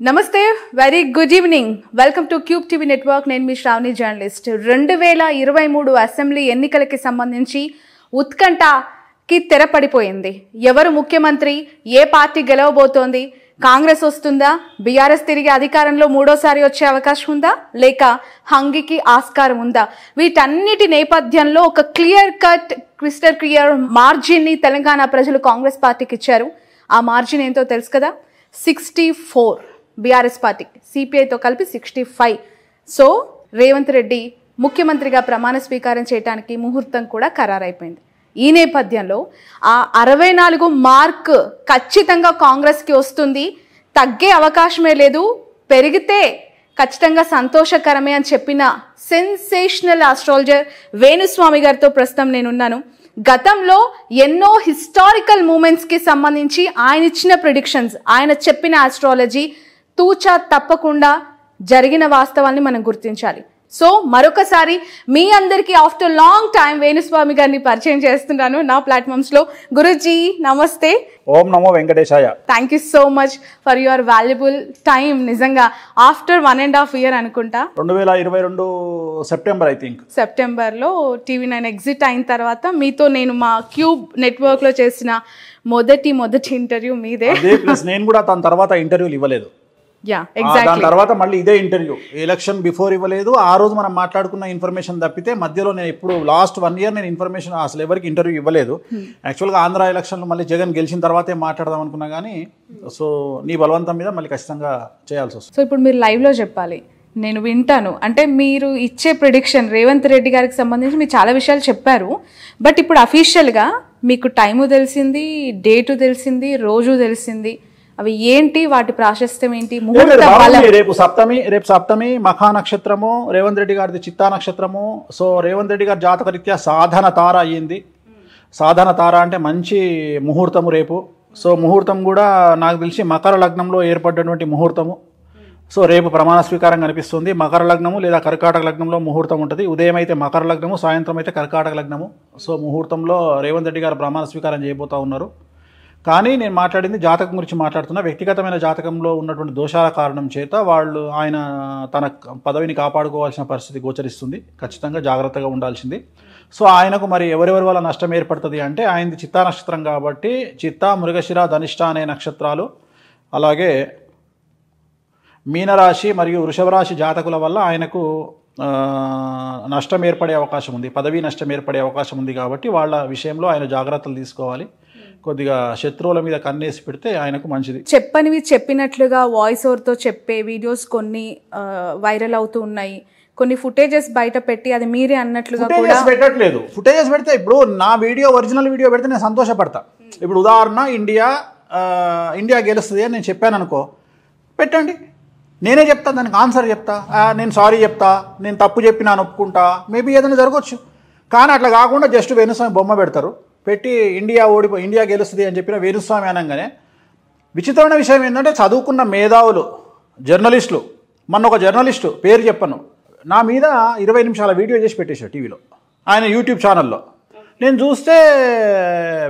నమస్తే very good evening welcome to cube TV network నేను మీ Shravani journalist 2023 assembly ఎన్నికలకి సంబంధించి ఉత్కంఠకి తెరపడిపోయింది. ఎవరు ముఖ్యమంత్రి, ఏ పార్టీ గెలవబోతోంది, కాంగ్రెస్ వస్తుందా, బీఆర్ఎస్ తిరిగి అధికారంలో మూడోసారి వచ్చే అవకాశం ఉందా, లేక హంగికి ఆస్కారం ఉందా? వీటన్నిటి నేపథ్యంలో ఒక క్లియర్ కట్ క్రిస్టల్ క్లియర్ మార్జిన్ని తెలంగాణ ప్రజలు కాంగ్రెస్ పార్టీకి ఇచ్చారు. ఆ మార్జిన్ ఏంటో తెలుసు కదా, 64. బీఆర్ఎస్ పార్టీ సిపిఐతో కలిపి 65. సో రేవంత్ రెడ్డి ముఖ్యమంత్రిగా ప్రమాణ స్వీకారం చేయడానికి ముహూర్తం కూడా ఖరారైపోయింది. ఈ నేపథ్యంలో ఆ 64 మార్క్ ఖచ్చితంగా కాంగ్రెస్కి వస్తుంది, తగ్గే అవకాశమే లేదు, పెరిగితే ఖచ్చితంగా సంతోషకరమే అని చెప్పిన సెన్సేషనల్ ఆస్ట్రాలజర్ వేణుస్వామి గారితో ప్రస్తుతం నేనున్నాను. గతంలో ఎన్నో హిస్టారికల్ మూమెంట్స్కి సంబంధించి ఆయన ఇచ్చిన ప్రిడిక్షన్స్, ఆయన చెప్పిన ఆస్ట్రాలజీ తూచా తప్పకుండా జరిగిన వాస్తవాన్ని మనం గుర్తించాలి. సో మరొకసారి మీ అందరికీ ఆఫ్టర్ లాంగ్ టైం వేణుస్వామి గారిని పరిచయం చేస్తున్నాను నా ప్లాట్ఫామ్స్లో. గురుజీ నమస్తే. ఓం నమో వెంకటేశాయ. Thank you so much for your valuable time. నిజంగా ఆఫ్టర్ 1.5 year అనుకుంటా, 2022 సెప్టెంబర్, ఐ థింక్ సెప్టెంబర్లో టీవీ9 ఎగ్జిట్ అయిన తర్వాత మీతో నేను మా క్యూబ్ నెట్వర్క్లో చేసిన మొదటి ఇంటర్వ్యూ మీదే. ప్లస్ నేను కూడా దాని తర్వాత ఇంటర్వ్యూలు ఇవ్వలేదు. దాని తర్వాత మళ్ళీ ఇదే ఇంటర్వ్యూ ఎలక్షన్ బిఫోర్ ఇవ్వలేదు. ఆ రోజు మనం మాట్లాడుకున్న ఇన్ఫర్మేషన్ తప్పితే మధ్యలో నేను ఇప్పుడు లాస్ట్ 1 year నేను ఇన్ఫర్మేషన్ అసలు ఎవరికి ఇంటర్వ్యూ ఇవ్వలేదు. యాక్చువల్గా ఆంధ్ర ఎలక్షన్లు మళ్ళీ జగన్ గెలిచిన తర్వాతే మాట్లాడదాం అనుకున్నా కానీ సో నీ బలవంతం మీద మళ్ళీ ఖచ్చితంగా చేయాల్సి వస్తుంది. సో ఇప్పుడు మీరు లైవ్లో చెప్పాలి, నేను వింటాను. అంటే మీరు ఇచ్చే ప్రిడిక్షన్ రేవంత్ రెడ్డి గారికి సంబంధించి మీరు చాలా విషయాలు చెప్పారు. బట్ ఇప్పుడు అఫీషియల్గా మీకు టైము తెలిసింది, డేటు తెలిసింది, రోజు తెలిసింది. అవి ఏంటి, వాటి ప్రాశస్త్యం ఏంటి? రేపు సప్తమి మఖా నక్షత్రము, రేవంత్ రెడ్డి గారిది చిత్తా నక్షత్రము. సో రేవంత్ రెడ్డి గారి జాతక రీత్యా సాధన తార అయ్యింది. సాధన తార అంటే మంచి ముహూర్తము రేపు. సో ముహూర్తం కూడా నాకు తెలిసి మకర లగ్నంలో ఏర్పడినటువంటి ముహూర్తము. సో రేపు ప్రమాణ స్వీకారం కనిపిస్తుంది. మకర లగ్నము లేదా కర్కాటక లగ్నంలో ముహూర్తం ఉంటుంది. ఉదయం అయితే మకర లగ్నము, సాయంత్రం అయితే కర్కాటక లగ్నము. సో ముహూర్తంలో రేవంత్ రెడ్డి గారు ప్రమాణ స్వీకారం చేయబోతూ ఉన్నారు. కానీ నేను మాట్లాడింది జాతకం గురించి మాట్లాడుతున్నా. వ్యక్తిగతమైన జాతకంలో ఉన్నటువంటి దోషాల కారణం చేత ఆయన తన పదవిని కాపాడుకోవాల్సిన పరిస్థితి గోచరిస్తుంది. ఖచ్చితంగా జాగ్రత్తగా ఉండాల్సింది. సో ఆయనకు మరి ఎవరెవరి వల్ల నష్టం ఏర్పడుతుంది అంటే, ఆయనది చిత్తా నక్షత్రం కాబట్టి చిత్తా, మృగశిర, ధనిష్ట అనే నక్షత్రాలు, అలాగే మీనరాశి మరియు వృషభరాశి జాతకుల వల్ల ఆయనకు నష్టం ఏర్పడే అవకాశం ఉంది, పదవీ నష్టం ఏర్పడే అవకాశం ఉంది. కాబట్టి వాళ్ళ విషయంలో ఆయన జాగ్రత్తలు తీసుకోవాలి. కొద్దిగా శత్రువుల మీద కన్నేసి పెడితే ఆయనకు మంచిది. చెప్పనివి చెప్పినట్లుగా వాయిస్ ఓవర్తో చెప్పే వీడియోస్ కొన్ని వైరల్ అవుతూ ఉన్నాయి. కొన్ని ఫుటేజెస్ బయట పెట్టి అది మీరే అన్నట్లుగా పెట్టట్లేదు. ఫుటేజెస్ పెడితే ఇప్పుడు నా వీడియో ఒరిజినల్ వీడియో పెడితే నేను సంతోషపడతా. ఇప్పుడు ఉదాహరణ ఇండియా గెలుస్తుంది అని నేను చెప్పాను అనుకో, పెట్టండి, నేనే చెప్తా, దానికి ఆన్సర్ చెప్తా, నేను సారీ చెప్తా, నేను తప్పు చెప్పినాను ఒప్పుకుంటా, మేబీ ఏదైనా జరగవచ్చు. కానీ అట్లా కాకుండా జస్ట్ వేణుస్వామి బొమ్మ పెడతారు, పెట్టి ఇండియా గెలుస్తుంది అని చెప్పిన వేణుస్వామి అనగానే. విచిత్రమైన విషయం ఏంటంటే, చదువుకున్న మేధావులు జర్నలిస్టులు, మొన్న ఒక జర్నలిస్టు పేరు చెప్పను, నా మీద 20 నిమిషాల వీడియో చేసి పెట్టేశాడు టీవీలో, ఆయన యూట్యూబ్ ఛానల్లో. నేను చూస్తే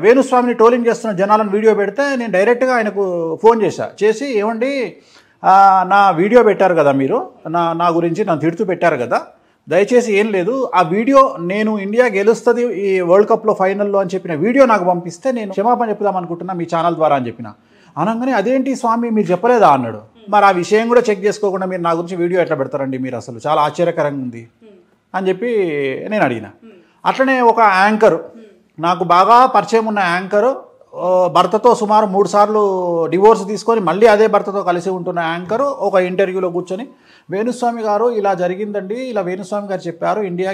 వేణుస్వామిని ట్రోలింగ్ చేస్తున్న జనాలను వీడియో పెడితే నేను డైరెక్ట్గా ఆయనకు ఫోన్ చేసి, ఏమండి నా వీడియో పెట్టారు కదా మీరు, నా గురించి నన్ను తిడుతూ పెట్టారు కదా, దయచేసి ఏం లేదు, ఆ వీడియో నేను ఇండియా గెలుస్తుంది ఈ వరల్డ్ కప్లో ఫైనల్లో అని చెప్పిన వీడియో నాకు పంపిస్తే నేను క్షమాపణ చెప్దాం అనుకుంటున్నా మీ ఛానల్ ద్వారా అని చెప్పిన. అనగానే అదేంటి స్వామి మీరు చెప్పలేదా అన్నాడు. మరి ఆ విషయం కూడా చెక్ చేసుకోకుండా మీరు నా గురించి వీడియో ఎట్లా పెడతారండి మీరు, అసలు చాలా ఆశ్చర్యకరంగా ఉంది అని చెప్పి నేను అడిగిన. అట్లనే ఒక యాంకరు, నాకు బాగా పరిచయం ఉన్న యాంకరు, భర్తతో సుమారు 3 సార్లు డివోర్స్ తీసుకొని మళ్ళీ అదే భర్తతో కలిసి ఉంటున్న యాంకరు ఒక ఇంటర్వ్యూలో కూర్చొని, వేణుస్వామి గారు ఇలా జరిగిందండి, ఇలా వేణుస్వామి గారు చెప్పారు ఇండియా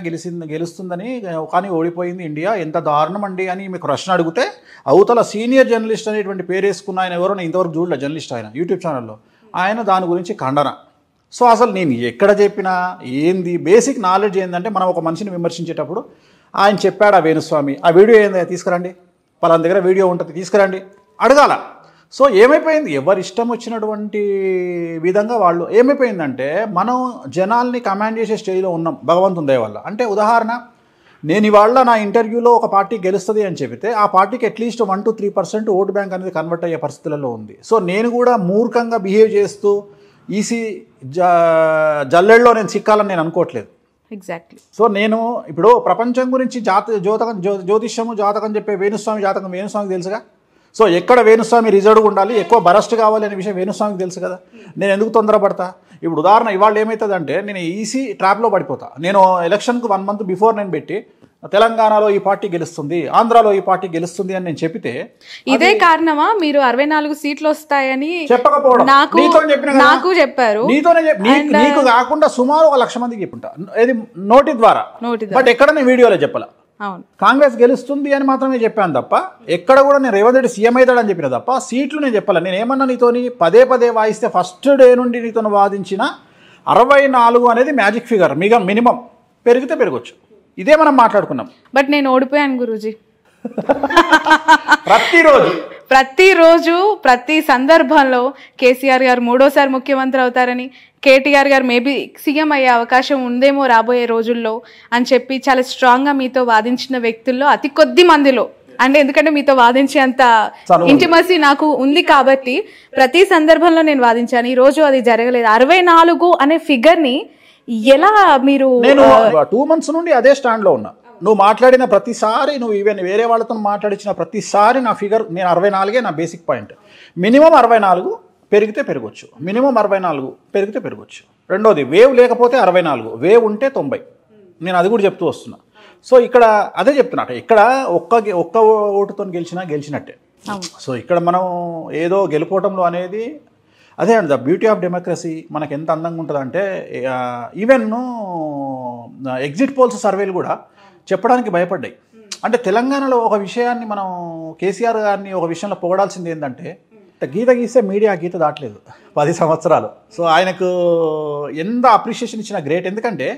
గెలుస్తుందని, కానీ ఓడిపోయింది ఇండియా, ఎంత దారుణం అండి అని మీకు ప్రశ్న అడిగితే, అవతల సీనియర్ జర్నలిస్ట్ అనేటువంటి పేరు వేసుకున్న ఆయన ఎవరో నేను ఇంతవరకు చూడలే, జర్నలిస్ట్ ఆయన యూట్యూబ్ ఛానల్లో, ఆయన దాని గురించి ఖండన. సో అసలు నేను ఎక్కడ చెప్పినా ఏంది బేసిక్ నాలెడ్జ్ ఏంటంటే, మనం ఒక మనిషిని విమర్శించేటప్పుడు ఆయన చెప్పాడు ఆ వేణుస్వామి, ఆ వీడియో ఏంది తీసుకురండి, పలానా దగ్గర వీడియో ఉంటుంది తీసుకురండి అడగాల. సో ఏమైపోయింది, ఎవరి ఇష్టం వచ్చినటువంటి విధంగా వాళ్ళు, ఏమైపోయిందంటే మనం జనాల్ని కమాండ్ చేసే స్టేజ్లో ఉన్నాం భగవంతుని దయ వల్ల. అంటే ఉదాహరణ, నేను ఇవాళ నా ఇంటర్వ్యూలో ఒక పార్టీ గెలుస్తుంది అని చెబితే ఆ పార్టీకి అట్లీస్ట్ 1 to 3% ఓటు బ్యాంక్ అనేది కన్వర్ట్ అయ్యే పరిస్థితులలో ఉంది. సో నేను కూడా మూర్ఖంగా బిహేవ్ చేస్తూ ఈసీ జల్లెల్లో నేను చిక్కాలని నేను అనుకోవట్లేదు. ఎగ్జాక్ట్లీ. సో నేను ఇప్పుడు ప్రపంచం గురించి జ్యోతిష్యము జాతకం చెప్పే వేణుస్వామి జాతకం వేణుస్వామికి తెలుసుగా. సో ఎక్కడ వేణుస్వామి రిజర్వ్గా ఉండాలి, ఎక్కువ బరస్ట్ కావాలి అనే విషయం వేణుస్వామికి తెలుసు కదా. నేను ఎందుకు తొందరపడతా? ఇప్పుడు ఉదాహరణ ఇవాళ ఏమవుతుందంటే నేను ఈసీ ట్రాప్లో పడిపోతా. నేను ఎలక్షన్కు 1 month బిఫోర్ నేను పెట్టి తెలంగాణలో ఈ పార్టీ గెలుస్తుంది, ఆంధ్రాలో ఈ పార్టీ గెలుస్తుంది అని నేను చెప్పితే ఇదే కారణమా మీరు 64 సీట్లు వస్తాయని చెప్పకపోవడం? నాకు చెప్పారు. నీకు కాకుండా సుమారు 1,00,000 మందికి చెప్పుంటా, ఇది నోటి ద్వారా. బట్ ఎక్కడ నేను వీడియోలో చెప్పాల. కాంగ్రెస్ గెలుస్తుంది అని మాత్రమే చెప్పాను తప్ప ఎక్కడ కూడా నేను రేవంత్ రెడ్డి సీఎం అవుతాడని చెప్పిన తప్ప సీట్లు నేను చెప్పాలి. నేను ఏమన్నా నీతోని పదే వాయిస్తే ఫస్ట్ డే నుండి నీతో వాదించిన 64 అనేది మ్యాజిక్ ఫిగర్. మినిమం పెరిగితే పెరగచ్చు. ఇదే మనం మాట్లాడుకున్నాం. బట్ నేను ఓడిపోయాను గురూజీ. ప్రతిరోజు ప్రతి సందర్భంలో కేసీఆర్ గారు 3వ ముఖ్యమంత్రి అవుతారని, కేటీఆర్ గారు మేబీ సీఎం అయ్యే అవకాశం ఉందేమో రాబోయే రోజుల్లో అని చెప్పి చాలా స్ట్రాంగ్గా మీతో వాదించిన వ్యక్తుల్లో అతి కొద్ది మందిలో, అంటే ఎందుకంటే మీతో వాదించేంత ఇంటిమసీ నాకు ఉంది కాబట్టి ప్రతి సందర్భంలో నేను వాదించాను. ఈ రోజు అది జరగలేదు. 64 అనే ఫిగర్ని ఎలా మీరు? నేను 2 months నుండి అదే స్టాండ్లో ఉన్నా. నువ్వు మాట్లాడిన ప్రతిసారి, నువ్వు ఈవెన్ వేరే వాళ్ళతో మాట్లాడించిన ప్రతిసారి నా ఫిగర్ నేను 64 నా బేసిక్ పాయింట్. మినిమం 64 పెరిగితే పెరగచ్చు, మినిమం 64 పెరిగితే పెరగచ్చు. రెండోది వేవ్ లేకపోతే 64, వేవ్ ఉంటే 90. నేను అది కూడా చెప్తూ వస్తున్నా. సో ఇక్కడ అదే చెప్తున్నట్టు, ఇక్కడ ఒక్క ఓటుతో గెలిచినట్టే. సో ఇక్కడ మనం ఏదో గెలుపోవటంలో అనేది అదే అండి ద బ్యూటీ ఆఫ్ డెమోక్రసీ. మనకు ఎంత అందంగా ఉంటుంది అంటే ఈవెన్ ఎగ్జిట్ పోల్స్ సర్వేలు కూడా చెప్పడానికి భయపడ్డాయి. అంటే తెలంగాణలో ఒక విషయాన్ని మనం కేసీఆర్ గారిని ఒక విషయంలో పొగడాల్సింది ఏంటంటే గీత గీస్తే మీడియా గీత దాటలేదు 10 సంవత్సరాలు. సో ఆయనకు ఎంత అప్రిషియేషన్ ఇచ్చిన గ్రేట్. ఎందుకంటే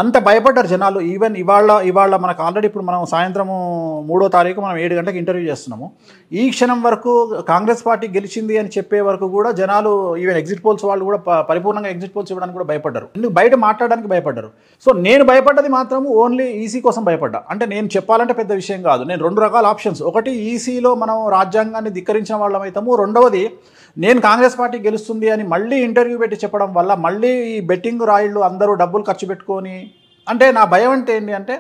అంత భయపడ్డారు జనాలు. ఈవెన్ ఇవాళ మనకు ఆల్రెడీ ఇప్పుడు మనం సాయంత్రము 3వ తారీఖు మనం 7 గంటలకు ఇంటర్వ్యూ చేస్తున్నాము. ఈ క్షణం వరకు కాంగ్రెస్ పార్టీ గెలిచింది అని చెప్పే వరకు కూడా జనాలు ఈవెన్ ఎగ్జిట్ పోల్స్ వాళ్ళు కూడా పరిపూర్ణంగా ఎగ్జిట్ పోల్స్ ఇవ్వడానికి కూడా భయపడ్డారు. ఎందుకు బయట మాట్లాడడానికి భయపడ్డారు. సో నేను భయపడ్డది మాత్రం ఓన్లీ ఈసీ కోసం భయపడ్డా. అంటే నేను చెప్పాలంటే పెద్ద విషయం కాదు. నేను 2 రకాల ఆప్షన్స్. ఒకటి, ఈసీలో మనం రాజ్యాంగాన్ని ధిక్కరించిన వాళ్ళం అవుతాము. రెండవది, నేను కాంగ్రెస్ పార్టీ గెలుస్తుంది అని మళ్ళీ ఇంటర్వ్యూ పెట్టి చెప్పడం వల్ల మళ్ళీ ఈ బెట్టింగ్ రాయిళ్ళు అందరూ డబ్బులు ఖర్చు పెట్టుకొని, అంటే నా భయం అంటే ఏంటి అంటే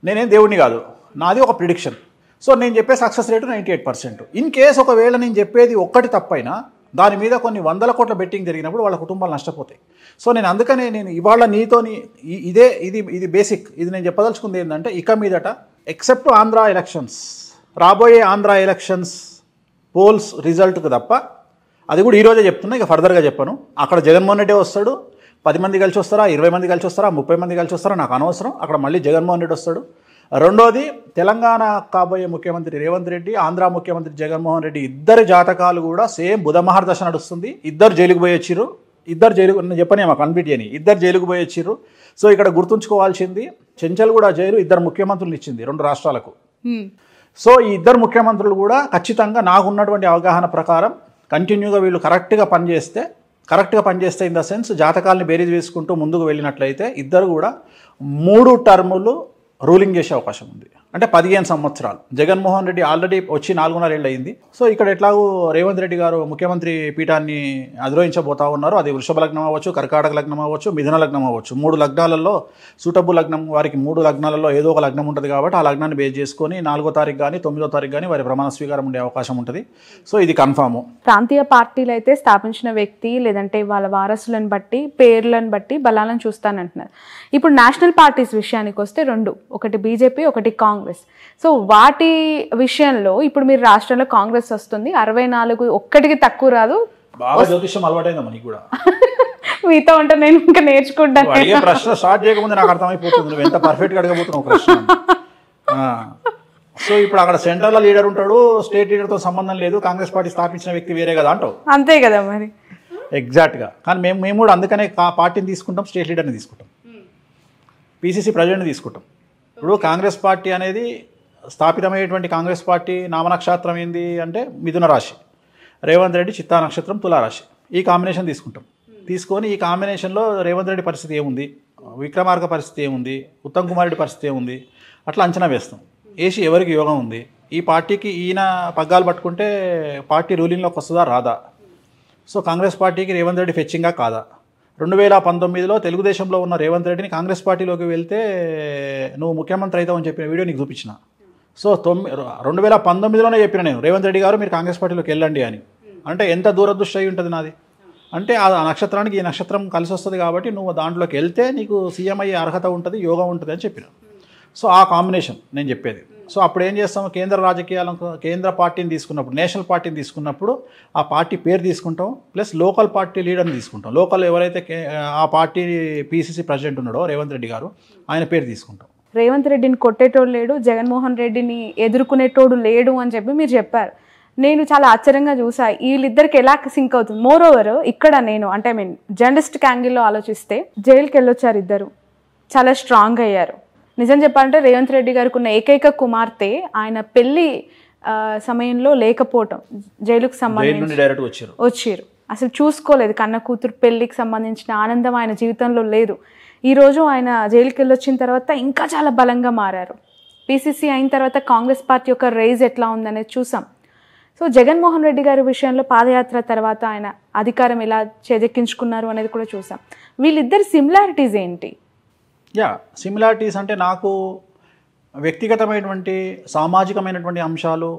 నేనేం దేవుడిని కాదు, నాది ఒక ప్రిడిక్షన్. సో నేను చెప్పే సక్సెస్ రేటు 98%. ఇన్ కేస్ ఒకవేళ నేను చెప్పేది ఒక్కటి తప్పైనా దాని మీద కొన్ని 100 కోట్ల బెట్టింగ్ జరిగినప్పుడు వాళ్ళ కుటుంబాలు నష్టపోతాయి. సో నేను అందుకనే నేను ఇవాళ నీతోని ఇది బేసిక్. ఇది నేను చెప్పదలుచుకుంది ఏంటంటే ఇక మీదట ఎక్సెప్ట్ ఆంధ్ర ఎలక్షన్స్, రాబోయే ఆంధ్ర ఎలక్షన్స్ పోల్స్ రిజల్ట్కి తప్ప, అది కూడా ఈరోజే చెప్తున్నా, ఇక ఫర్దర్గా చెప్పను. అక్కడ జగన్మోహన్ రెడ్డి వస్తాడు, 10 మంది కలిసి వస్తారా, 20 మంది కలిసి వస్తారా, 30 మంది కలిసి వస్తారా నాకు అనవసరం. అక్కడ మళ్ళీ జగన్మోహన్ రెడ్డి వస్తాడు. రెండోది, తెలంగాణ కాబోయే ముఖ్యమంత్రి రేవంత్ రెడ్డి, ఆంధ్ర ముఖ్యమంత్రి జగన్మోహన్ రెడ్డి, ఇద్దరి జాతకాలు కూడా సేమ్ బుధ మహర్దశ నడుస్తుంది. ఇద్దరు జైలుకు పోయి వచ్చిర్రు. నేను చెప్పనే మాకు కన్ఫ్యూట్ చేయని, ఇద్దరు జైలుకు పోయి వచ్చిర్రు. సో ఇక్కడ గుర్తుంచుకోవాల్సింది, చెంచల్ కూడా జైలు 2 ముఖ్యమంత్రులు ఇచ్చింది 2 రాష్ట్రాలకు. సో ఈ 2 ముఖ్యమంత్రులు కూడా ఖచ్చితంగా నాకున్నటువంటి అవగాహన ప్రకారం కంటిన్యూగా వీళ్ళు కరెక్ట్గా పనిచేస్తే ఇన్ ద సెన్స్ జాతకాలని బేరీజ్ వేసుకుంటూ ముందుకు వెళ్ళినట్లయితే ఇద్దరు కూడా 3 టర్ములు రూలింగ్ చేసే అవకాశం ఉంది. అంటే 15 సంవత్సరాలు. జగన్మోహన్ రెడ్డి ఆల్రెడీ వచ్చి 4.5 ఏళ్ళు అయింది. సో ఇక్కడ ఎట్లాగూ రేవంత్ రెడ్డి గారు ముఖ్యమంత్రి పీఠాన్ని అధిరోహించబోతా ఉన్నారు. అది వృషభ లగ్నం అవ్వచ్చు, కర్కాటక లగ్నం అవ్వచ్చు, మిథున లగ్నం అవ్వచ్చు. 3 లగ్నాలలో సూటబుల్ లగ్నం వారికి 3 లగ్నాలలో ఏదో ఒక లగ్నం ఉంటుంది కాబట్టి ఆ లగ్నాన్ని బేస్ చేసుకొని 4వ తారీఖు కానీ 9వ తారీఖు కానీ వారి ప్రమాణ స్వీకారం ఉండే అవకాశం ఉంటుంది. సో ఇది కన్ఫాము. ప్రాంతీయ పార్టీలు అయితే స్థాపించిన వ్యక్తి లేదంటే వాళ్ళ వారసులను బట్టి, పేర్లను బట్టి బలాలను చూస్తానంటున్నారు. ఇప్పుడు నేషనల్ పార్టీస్ విషయానికి వస్తే 2, ఒకటి బీజేపీ, ఒకటి కాంగ్రెస్. సో వాటి విషయంలో ఇప్పుడు మీరు రాష్ట్రంలో కాంగ్రెస్ వస్తుంది, 64 ఒక్కటికి తక్కువ రాదు. బాగా జ్యోతిష్యం అలవాటైందా మనకి కూడా? మీతో ఉంటే నేను ఇంకా నేర్చుకుంటాను. అడిగే ప్రశ్న స్టార్ట్ చేయకముందే నాకు అర్థమైపోతుంది నువ్వు ఎంత పర్ఫెక్ట్గా అడగబోతున్నావు ప్రశ్న. సో ఇప్పుడు అక్కడ సెంట్రల్ లీడర్ ఉంటాడు, స్టేట్ లీడర్తో సంబంధం లేదు, కాంగ్రెస్ పార్టీ స్థాపించిన వ్యక్తి వేరే కదా అంటావు. అంతే కదా మరి. ఎగ్జాక్ట్గా. కానీ మేము కూడా అందుకనే పార్టీని తీసుకుంటాం, స్టేట్ లీడర్ని తీసుకుంటాం, పీసీసీ ప్రెసిడెంట్ని తీసుకుంటాం. ఇప్పుడు కాంగ్రెస్ పార్టీ అనేది స్థాపితమయ్యేటువంటి కాంగ్రెస్ పార్టీ నామనక్షత్రం ఏంది అంటే మిథున రాశి, రేవంత్ రెడ్డి చిత్తా నక్షత్రం తులారాశి. ఈ కాంబినేషన్ తీసుకుంటాం. తీసుకొని ఈ కాంబినేషన్లో రేవంత్ రెడ్డి పరిస్థితి ఏముంది, విక్రమార్క పరిస్థితి ఏముంది, ఉత్తమ్ కుమార్ రెడ్డి పరిస్థితి ఏముంది, అట్లా అంచనా వేస్తాం. వేసి ఎవరికి యోగం ఉంది, ఈ పార్టీకి ఈయన పగ్గాలు పట్టుకుంటే పార్టీ రూలింగ్లోకి వస్తుందా రాదా, సో కాంగ్రెస్ పార్టీకి రేవంత్ రెడ్డి ఫెచ్చింగా కాదా? 2019లో తెలుగుదేశంలో ఉన్న రేవంత్ రెడ్డిని కాంగ్రెస్ పార్టీలోకి వెళ్తే నువ్వు ముఖ్యమంత్రి అవుతావని చెప్పిన వీడియో నీకు చూపించిన. సో 2019లోనే చెప్పిన నేను, రేవంత్ రెడ్డి గారు మీరు కాంగ్రెస్ పార్టీలోకి వెళ్ళండి అని. అంటే ఎంత దూరదృష్టి అయి ఉంటుంది నాది. అంటే ఆ నక్షత్రానికి ఈ నక్షత్రం కలిసి వస్తుంది కాబట్టి నువ్వు దాంట్లోకి వెళ్తే నీకు సీఎం అయ్యే అర్హత ఉంటుంది, యోగం ఉంటుంది అని చెప్పిన. సో ఆ కాంబినేషన్ నేను చెప్పేది. సో అప్పుడు ఏం చేస్తాము, కేంద్ర రాజకీయాలకు కేంద్ర పార్టీని తీసుకున్నప్పుడు, నేషనల్ పార్టీని తీసుకున్నప్పుడు ఆ పార్టీ పేరు తీసుకుంటాం, ప్లస్ లోకల్ పార్టీ లీడర్ని తీసుకుంటాం. లోకల్ ఎవరైతే ఆ పార్టీ పీసీసీ ప్రెసిడెంట్ ఉన్నాడో రేవంత్ రెడ్డి గారు, ఆయన పేరు తీసుకుంటాం. రేవంత్ రెడ్డిని కొట్టేటోడు లేడు, జగన్మోహన్ రెడ్డిని ఎదుర్కొనేటోడు లేడు అని చెప్పి మీరు చెప్పారు. నేను చాలా ఆశ్చర్యంగా చూసా వీళ్ళిద్దరికి ఎలా సింక్ అవుతుంది. మోర్ ఓవర్ ఇక్కడ నేను అంటే జర్నలిస్టిక్ యాంగిల్లో ఆలోచిస్తే జైలుకి వెళ్ళొచ్చారు ఇద్దరు, చాలా స్ట్రాంగ్ అయ్యారు. నిజం చెప్పాలంటే రేవంత్ రెడ్డి గారికి ఉన్న ఏకైక కుమార్తె ఆయన పెళ్లి సమయంలో లేకపోవటం, జైలుకు సంబంధించి డైరెక్ట్ వచ్చారు, అసలు చూసుకోలేదు. కన్న కూతురు పెళ్లికి సంబంధించిన ఆనందం ఆయన జీవితంలో లేదు. ఈరోజు ఆయన జైలుకి వెళ్ళొచ్చిన తర్వాత ఇంకా చాలా బలంగా మారారు. పీసీసీ అయిన తర్వాత కాంగ్రెస్ పార్టీ యొక్క రైజ్ ఎట్లా ఉందనేది చూసాం. సో జగన్మోహన్ రెడ్డి గారి విషయంలో పాదయాత్ర తర్వాత ఆయన అధికారం ఎలా చేజెక్కించుకున్నారు అనేది కూడా చూసాం. వీళ్ళిద్దరి సిమిలారిటీస్ ఏంటి? సిమిలారిటీస్ అంటే నాకు వ్యక్తిగతమైనటువంటి సామాజికమైనటువంటి అంశాలు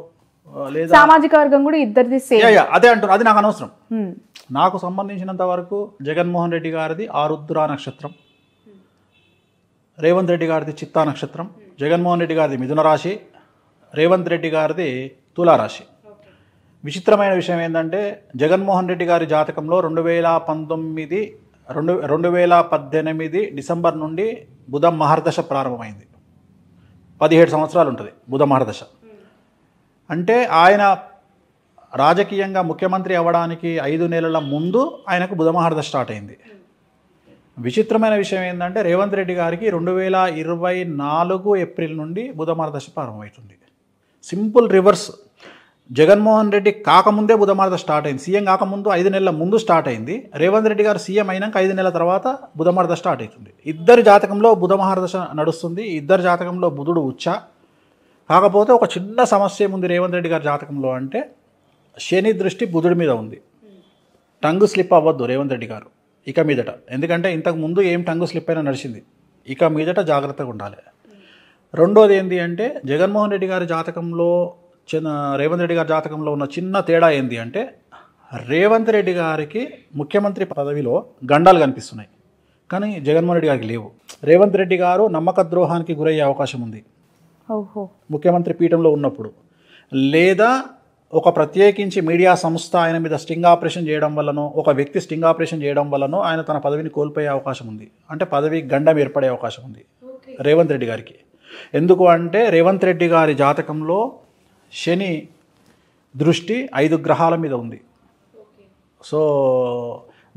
లేదా సామాజిక వర్గం కూడా ఇద్దరిది సేమ్. అదే అంటున్నారు, అది నాకు అనవసరం. నాకు సంబంధించినంత వరకు జగన్మోహన్ రెడ్డి గారిది ఆరుద్ర నక్షత్రం, రేవంత్ రెడ్డి గారిది చిత్తా నక్షత్రం, జగన్మోహన్ రెడ్డి గారిది మిథున రాశి, రేవంత్ రెడ్డి గారిది తులారాశి. విచిత్రమైన విషయం ఏంటంటే జగన్మోహన్ రెడ్డి గారి జాతకంలో 2018 డిసెంబర్ నుండి బుధ మహర్దశ ప్రారంభమైంది. 17 సంవత్సరాలు ఉంటుంది బుధ మహర్దశ. అంటే ఆయన రాజకీయంగా ముఖ్యమంత్రి అవ్వడానికి 5 నెలల ముందు ఆయనకు బుధ మహర్దశ స్టార్ట్ అయింది. విచిత్రమైన విషయం ఏంటంటే రేవంత్ రెడ్డి గారికి 2024 ఏప్రిల్ నుండి బుధ మహర్దశ ప్రారంభమవుతుంది. Simple reverse. జగన్మోహన్ రెడ్డి కాకముందే బుధ మహర్దశ స్టార్ట్ అయింది. సీఎం కాకముందు 5 నెలల ముందు స్టార్ట్ అయింది. రేవంత్ రెడ్డి గారు సీఎం అయినాక 5 నెలల తర్వాత బుధ మహర్దశ స్టార్ట్ అవుతుంది. ఇద్దరి జాతకంలో బుధ మహర్దశ నడుస్తుంది. ఇద్దరి జాతకంలో బుధుడు ఉచ్చ. కాకపోతే ఒక చిన్న సమస్య ఉంది రేవంత్ రెడ్డి గారి జాతకంలో, అంటే శని దృష్టి బుధుడి మీద ఉంది. టంగు స్లిప్ అవ్వద్దు రేవంత్ రెడ్డి గారు ఇక మీదట. ఎందుకంటే ఇంతకు ముందు ఏం టంగు స్లిప్ అయినా నడిచింది, ఇక మీదట జాగ్రత్తగా ఉండాలి. రెండోది ఏంటి అంటే జగన్మోహన్ రెడ్డి గారి జాతకంలో రేవంత్ రెడ్డి గారి జాతకంలో ఉన్న చిన్న తేడా ఏంటి అంటే రేవంత్ రెడ్డి గారికి ముఖ్యమంత్రి పదవిలో గండాలు కనిపిస్తున్నాయి, కానీ జగన్మోహన్ రెడ్డి గారికి లేవు. రేవంత్ రెడ్డి గారు నమ్మక ద్రోహానికి గురయ్యే అవకాశం ఉంది ముఖ్యమంత్రి పీఠంలో ఉన్నప్పుడు, లేదా ఒక ప్రత్యేకించి మీడియా సంస్థ ఆయన మీద స్టింగ్ ఆపరేషన్ చేయడం వల్లనో, ఒక వ్యక్తి స్టింగ్ ఆపరేషన్ చేయడం వల్లనో ఆయన తన పదవిని కోల్పోయే అవకాశం ఉంది. అంటే పదవి గండం ఏర్పడే అవకాశం ఉంది రేవంత్ రెడ్డి గారికి. ఎందుకు అంటే రేవంత్ రెడ్డి గారి జాతకంలో శని దృష్టి 5 గ్రహాల మీద ఉంది. సో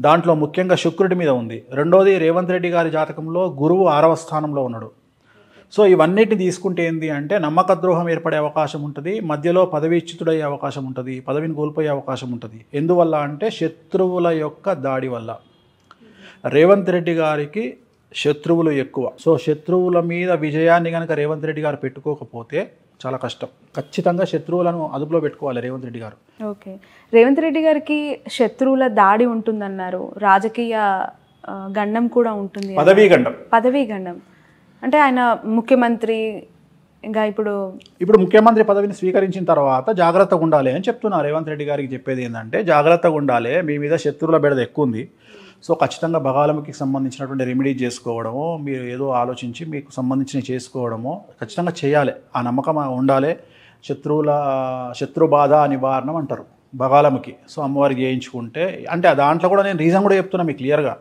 దాంట్లో ముఖ్యంగా శుక్రుడి మీద ఉంది. రెండోది రేవంత్ రెడ్డి గారి జాతకంలో గురువు 6వ స్థానంలో ఉన్నాడు. సో ఇవన్నిటిని తీసుకుంటే ఏంటి అంటే నమ్మక ద్రోహం ఏర్పడే అవకాశం ఉంటుంది, మధ్యలో పదవీచ్యుతుడయ్యే అవకాశం ఉంటుంది, పదవిని కోల్పోయే అవకాశం ఉంటుంది. ఎందువల్ల అంటే శత్రువుల యొక్క దాడి వల్ల. రేవంత్ రెడ్డి గారికి శత్రువులు ఎక్కువ. సో శత్రువుల మీద విజయాన్ని కనుక రేవంత్ రెడ్డి గారు పెట్టుకోకపోతే చాలా కష్టం. ఖచ్చితంగా శత్రువులను అదుపులో పెట్టుకోవాలి రేవంత్ రెడ్డి గారు. ఓకే, రేవంత్ రెడ్డి గారికి శత్రువుల దాడి ఉంటుందన్నారు, రాజకీయ గండం కూడా ఉంటుంది, పదవీ గండం. అంటే ఆయన ముఖ్యమంత్రి ఇంకా ఇప్పుడు ముఖ్యమంత్రి పదవిని స్వీకరించిన తర్వాత జాగ్రత్తగా ఉండాలి అని చెప్తున్నా. రేవంత్ రెడ్డి గారికి చెప్పేది ఏంటంటే జాగ్రత్తగా ఉండాలి, మీ మీద శత్రువుల బెడద ఎక్కువ ఉంది. సో ఖచ్చితంగా బగాలముకి సంబంధించినటువంటి రెమెడీస్ చేసుకోవడము, మీరు ఏదో ఆలోచించి మీకు సంబంధించినవి చేసుకోవడము ఖచ్చితంగా చేయాలి. ఆ నమ్మకం ఉండాలి. శత్రు బాధ నివారణం అంటారు బగాలముకి. సో అమ్మవారికి చేయించుకుంటే, అంటే దాంట్లో కూడా నేను రీజన్ కూడా చెప్తున్నా మీకు క్లియర్గా.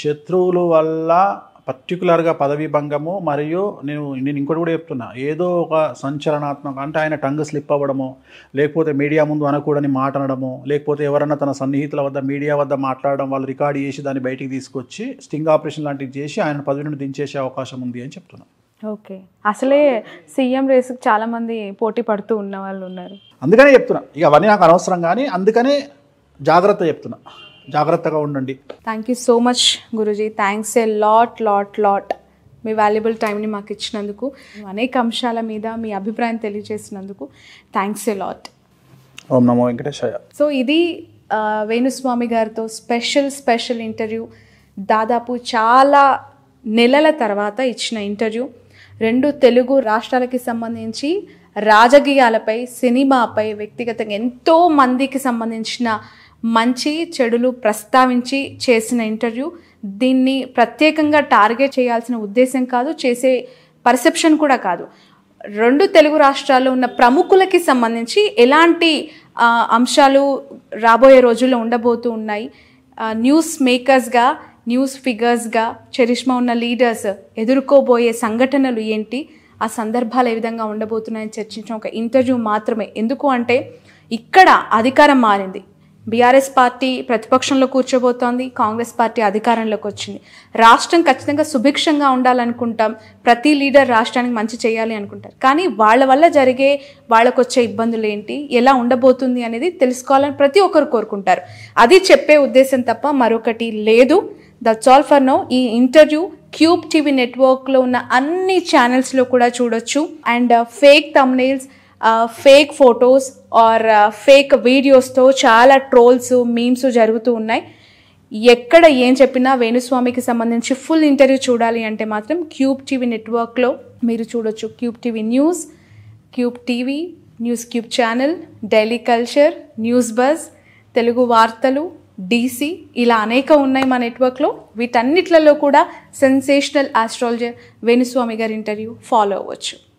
శత్రువుల వల్ల పర్టికులర్గా పదవీ భంగము, మరియు నేను ఇంకోటి కూడా చెప్తున్నా, ఏదో ఒక సంచలనాత్మక, అంటే ఆయన టంగ్ స్లిప్ అవ్వడము, లేకపోతే మీడియా ముందు అనకూడని మాట అనడము, లేకపోతే ఎవరన్నా తన సన్నిహితుల వద్ద మీడియా వద్ద మాట్లాడడం, వాళ్ళు రికార్డ్ చేసి దాన్ని బయటికి తీసుకొచ్చి స్టింగ్ ఆపరేషన్ లాంటివి చేసి ఆయన పదవి నుండి దించేసే అవకాశం ఉంది అని చెప్తున్నా. ఓకే, అసలే సీఎం రేసుకు చాలామంది పోటీ పడుతూ ఉన్న వాళ్ళు ఉన్నారు, అందుకనే చెప్తున్నా. ఇక అవన్నీ నాకు అనవసరం, కానీ అందుకనే జాగ్రత్త చెప్తున్నా, జాగ్రత్తగా ఉండండి. Thank you so much Guruji. Thanks a lot me valuable టైంని మాకు ఇచ్చినందుకు, అనేక అంశాల మీద మీ అభిప్రాయం తెలియజేసినందుకు thanks a lot. Om Namo Venkatesaya. So ఇది వేణుస్వామి గారితో స్పెషల్ ఇంటర్వ్యూ. దాదాపు చాలా నెలల తర్వాత ఇచ్చిన ఇంటర్వ్యూ. 2 తెలుగు రాష్ట్రాలకి సంబంధించి రాజకీయాలపై, సినిమాపై, వ్యక్తిగతంగా ఎంతో మందికి సంబంధించిన మంచి చెడులు ప్రస్తావించి చేసిన ఇంటర్వ్యూ. దీన్ని ప్రత్యేకంగా టార్గెట్ చేయాల్సిన ఉద్దేశం కాదు, చేసే పర్సెప్షన్ కూడా కాదు. 2 తెలుగు రాష్ట్రాల్లో ఉన్న ప్రముఖులకి సంబంధించి ఎలాంటి అంశాలు రాబోయే రోజుల్లో ఉండబోతూ ఉన్నాయి, న్యూస్ మేకర్స్గా, న్యూస్ ఫిగర్స్గా, చరిష్మా ఉన్న లీడర్స్ ఎదుర్కోబోయే సంఘటనలు ఏంటి, ఆ సందర్భాలు ఏ విధంగా ఉండబోతున్నాయని చర్చించిన ఒక ఇంటర్వ్యూ మాత్రమే. ఎందుకు అంటే ఇక్కడ అధికారం మారింది. బీఆర్ఎస్ పార్టీ ప్రతిపక్షంలో కూర్చోబోతోంది, కాంగ్రెస్ పార్టీ అధికారంలోకి వచ్చింది. రాష్ట్రం ఖచ్చితంగా సుభిక్షంగా ఉండాలనుకుంటాం, ప్రతి లీడర్ రాష్ట్రానికి మంచి చేయాలి అనుకుంటారు. కానీ వాళ్ళ వల్ల జరిగే వాళ్ళకు వచ్చే ఇబ్బందులు ఏంటి, ఎలా ఉండబోతుంది అనేది తెలుసుకోవాలని ప్రతి ఒక్కరు కోరుకుంటారు. అది చెప్పే ఉద్దేశం తప్ప మరొకటి లేదు. That's all for now. ఈ ఇంటర్వ్యూ క్యూబ్ టీవీ నెట్వర్క్లో ఉన్న అన్ని ఛానల్స్లో కూడా చూడొచ్చు. And fake thumbnails, fake photos or fake వీడియోస్తో చాలా ట్రోల్స్, మీమ్స్ జరుగుతూ ఉన్నాయి. ఎక్కడ ఏం చెప్పినా వేణుస్వామికి సంబంధించి ఫుల్ ఇంటర్వ్యూ చూడాలి అంటే మాత్రం క్యూబ్ టీవీ నెట్వర్క్లో మీరు చూడొచ్చు. Cube TV news, cube TV, news cube channel, daily culture, news buzz, Telugu వార్తలు, DC, ఇలా అనేక ఉన్నాయి మా నెట్వర్క్లో. వీటన్నిట్లలో కూడా సెన్సేషనల్ ఆస్ట్రాలజర్ వేణుస్వామి గారి ఇంటర్వ్యూ ఫాలో అవ్వచ్చు.